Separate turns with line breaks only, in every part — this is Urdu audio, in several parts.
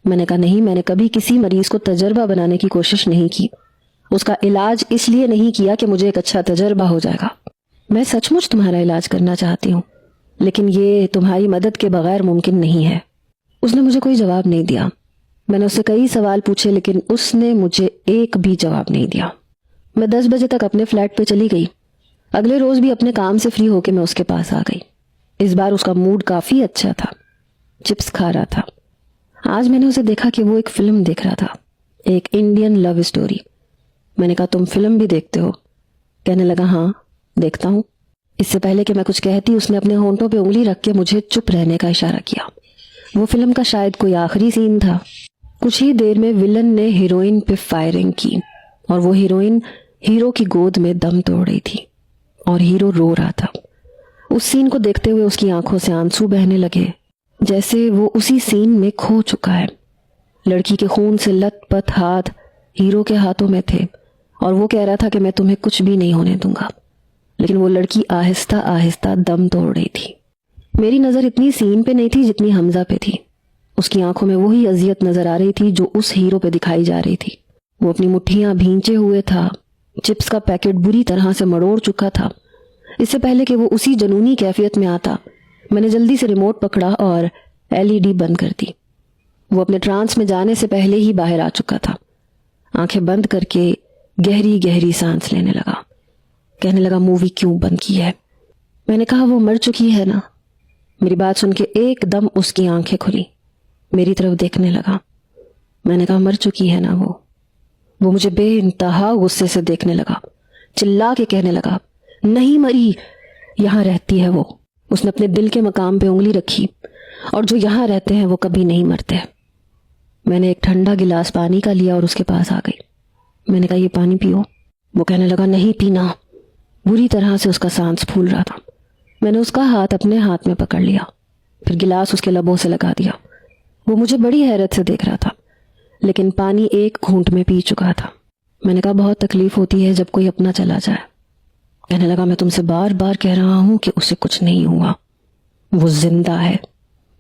میں نے کہا نہیں، میں نے کبھی کسی مریض کو تجربہ بنانے کی کوشش نہیں کی. اس کا علاج اس لیے نہیں کیا کہ مجھے ایک اچھا تجربہ ہو جائے گا. میں سچ مچ تمہارا علاج کرنا چاہتی ہوں، لیکن یہ تمہاری مدد کے بغیر ممکن نہیں ہے. اس نے مجھے کوئی جواب نہیں دیا. میں نے اس سے کئی سوال پوچھے لیکن اس نے مجھے ایک بھی جواب نہیں دیا. میں 10 بجے تک اپنے فلیٹ پہ چلی گئی. اگلے روز بھی اپنے کام سے فری ہو کے میں اس کے پاس آ گئی. اس بار اس کا موڈ کافی اچھا تھا، چپس کھا رہا تھا. آج میں نے اسے دیکھا کہ وہ ایک فلم دیکھ رہا تھا، ایک انڈین لو اسٹوری. میں نے کہا تم فلم بھی دیکھتے ہو؟ کہنے لگا ہاں دیکھتا ہوں. اس سے پہلے کہ میں کچھ کہتی اس نے اپنے ہونٹوں پہ انگلی رکھ کے مجھے چپ رہنے کا اشارہ کیا. وہ فلم کا شاید کوئی آخری سین تھا. کچھ ہی دیر میں ولن نے ہیروئن پہ فائرنگ کی اور وہ ہیروئن ہیرو کی گود میں دم توڑ رہی تھی اور ہیرو رو رہا تھا. اس سین کو دیکھتے ہوئے اس کی آنکھوں سے آنسو بہنے لگے، جیسے وہ اسی سین میں کھو چکا ہے. لڑکی کے خون سے لت پت ہاتھ ہیرو کے ہاتھوں میں تھے اور وہ کہہ رہا تھا کہ میں تمہیں کچھ بھی نہیں ہونے دوں گا، لیکن وہ لڑکی آہستہ آہستہ دم توڑ رہی تھی. میری نظر اتنی سین پہ نہیں تھی جتنی حمزہ پہ تھی. اس کی آنکھوں میں وہی اذیت نظر آ رہی تھی جو اس ہیرو پہ دکھائی جا رہی تھی. وہ اپنی مٹھیاں بھینچے ہوئے تھا. چپس کا پیکٹ بری طرح سے مڑوڑ چکا تھا. اس سے پہلے کہ وہ اسی جنونی کیفیت میں آتا، میں نے جلدی سے ریموٹ پکڑا اور LED بند کر دی. وہ اپنے ٹرانس میں جانے سے پہلے ہی باہر آ چکا تھا. آنکھیں بند کر کے گہری گہری سانس لینے لگا. کہنے لگا مووی کیوں بند کی ہے؟ میں نے کہا وہ مر چکی ہے نا. میری بات سن کے ایک دم اس کی آنکھیں کھلی، میری طرف دیکھنے لگا. میں نے کہا مر چکی ہے نا وہ. وہ مجھے بے انتہا غصے سے دیکھنے لگا، چلا کے کہنے لگا نہیں مری، یہاں رہتی ہے وہ. اس نے اپنے دل کے مقام پہ انگلی رکھی، اور جو یہاں رہتے ہیں وہ کبھی نہیں مرتے. میں نے ایک ٹھنڈا گلاس پانی کا لیا اور اس کے پاس آ گئی. میں نے کہا یہ پانی پیو. وہ کہنے لگا نہیں پینا. بری طرح سے اس کا سانس پھول رہا تھا. میں نے اس کا ہاتھ اپنے ہاتھ میں پکڑ لیا، پھر گلاس اس کے لبوں سے لگا دیا. وہ مجھے بڑی حیرت سے دیکھ رہا تھا، لیکن پانی ایک گھونٹ میں پی چکا تھا. میں نے کہا بہت تکلیف ہوتی ہے جب کوئی اپنا چلا جائے. کہنے لگا میں تم سے بار بار کہہ رہا ہوں کہ اسے کچھ نہیں ہوا، وہ زندہ ہے.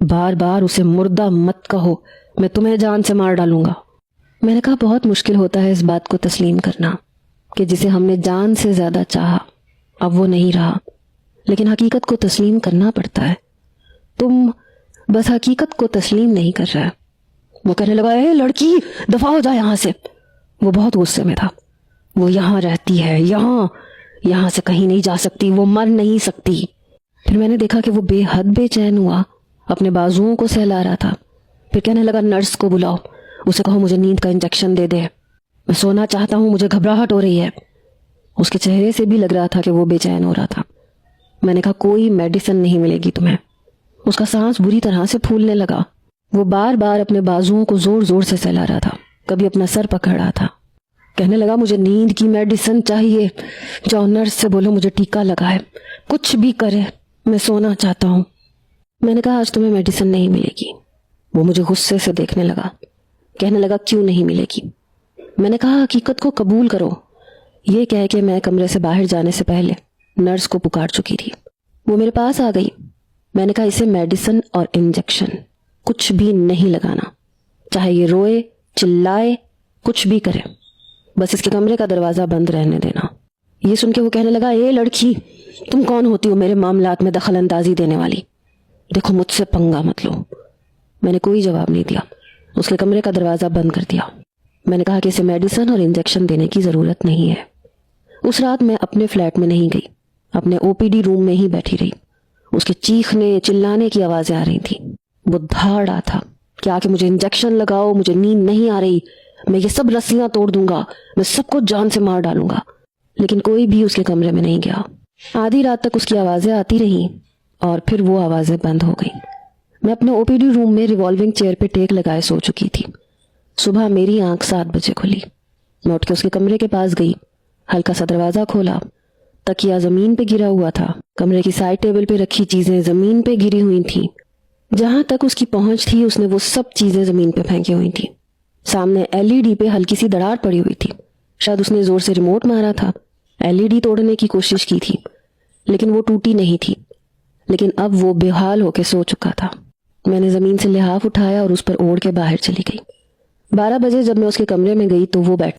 بار بار اسے مردہ مت کہو، میں تمہیں جان سے مار ڈالوں گا. میں نے کہا بہت مشکل ہوتا ہے اس بات کو تسلیم کرنا کہ جسے ہم نے جان سے زیادہ چاہا اب وہ نہیں رہا، لیکن حقیقت کو تسلیم کرنا پڑتا ہے. تم بس حقیقت کو تسلیم نہیں کر رہا. وہ کہنے لگا اے لڑکی دفع ہو جا یہاں سے. وہ بہت غصے میں تھا. وہ یہاں رہتی ہے، یہاں سے کہیں نہیں جا سکتی، وہ مر نہیں سکتی. پھر میں نے دیکھا کہ وہ بے حد بے چین ہوا، اپنے بازوؤں کو سہلا رہا تھا. پھر کہنے لگا نرس کو بلاؤ، اسے کہو مجھے نیند کا انجیکشن دے دے، میں سونا چاہتا ہوں، مجھے گھبراہٹ ہو رہی ہے. اس کے چہرے سے بھی لگ رہا تھا کہ وہ بے چین ہو رہا تھا. میں نے کہا کوئی میڈیسن نہیں ملے گی تمہیں. اس کا سانس بری طرح سے پھولنے لگا. وہ بار بار اپنے بازوؤں کو زور زور سے سہلا رہا تھا، کبھی اپنا سر پکڑ رہا تھا. کہنے لگا مجھے نیند کی میڈیسن چاہیے، جاؤ نرس سے بولو مجھے ٹیکا لگا ہے، کچھ بھی کرے، میں سونا چاہتا ہوں. میں نے کہا آج تمہیں میڈیسن نہیں ملے گی. وہ مجھے غصے سے دیکھنے لگا. کہنے لگا کیوں نہیں ملے گی؟ میں نے کہا حقیقت کو قبول کرو. یہ کہہ کے میں کمرے سے باہر جانے سے پہلے نرس کو پکار چکی تھی. وہ میرے پاس آ گئی. میں نے کہا اسے میڈیسن اور انجیکشن کچھ بھی نہیں لگانا، چاہے یہ روئے چلائے کچھ بھی کرے، بس اس کے کمرے کا دروازہ بند رہنے دینا. یہ سن کے وہ کہنے لگا اے لڑکی تم کون ہوتی ہو میرے معاملات میں دخل اندازی دینے والی؟ دیکھو مجھ سے پنگا مت لو. میں نے کوئی جواب نہیں دیا، اس کے کمرے کا دروازہ بند کر دیا. میں نے کہا کہ اسے میڈیسن اور انجیکشن دینے کی ضرورت نہیں ہے. اس رات میں اپنے فلیٹ میں نہیں گئی، اپنے OPD روم میں ہی بیٹھی رہی. اس کے چیخنے چلانے کی آوازیں آ رہی تھیں. وہ دھاڑ رہا تھا کہ آکے مجھے انجیکشن لگاؤ، مجھے نیند نہیں آ رہی، میں یہ سب رسیاں توڑ دوں گا، میں سب کو جان سے مار ڈالوں گا. لیکن کوئی بھی اس کے کمرے میں نہیں گیا. آدھی رات تک اس کی آوازیں آتی رہیں اور پھر وہ آوازیں بند ہو گئیں. میں اپنے OPD روم میں ریوالونگ چیئر پہ ٹیک لگائے سو چکی تھی. صبح میری آنکھ 7 بجے کھلی. میں اٹھ کے اس کے کمرے کے پاس گئی، ہلکا سا دروازہ کھولا. تکیا زمین پہ گرا ہوا تھا. کمرے کی سائڈ ٹیبل پہ رکھی چیزیں زمین پہ گری ہوئی تھیں. جہاں تک اس کی پہنچ تھی اس نے وہ سب چیزیں زمین پہ پھینکی ہوئی تھیں. سامنے LED پہ ہلکی سی دراڑ پڑی ہوئی تھی. شاید اس نے زور سے ریموٹ مارا تھا. LED توڑنے کی کوشش کی تھی لیکن وہ ٹوٹی نہیں تھی. لیکن اب وہ بے حال ہو کے سو چکا تھا. میں نے زمین سے لحاف اٹھایا اور اس پر اوڑھ کے باہر چلی گئی۔ 12 بجے جب میں اس کے کمرے میں گئی تو وہ بیٹھ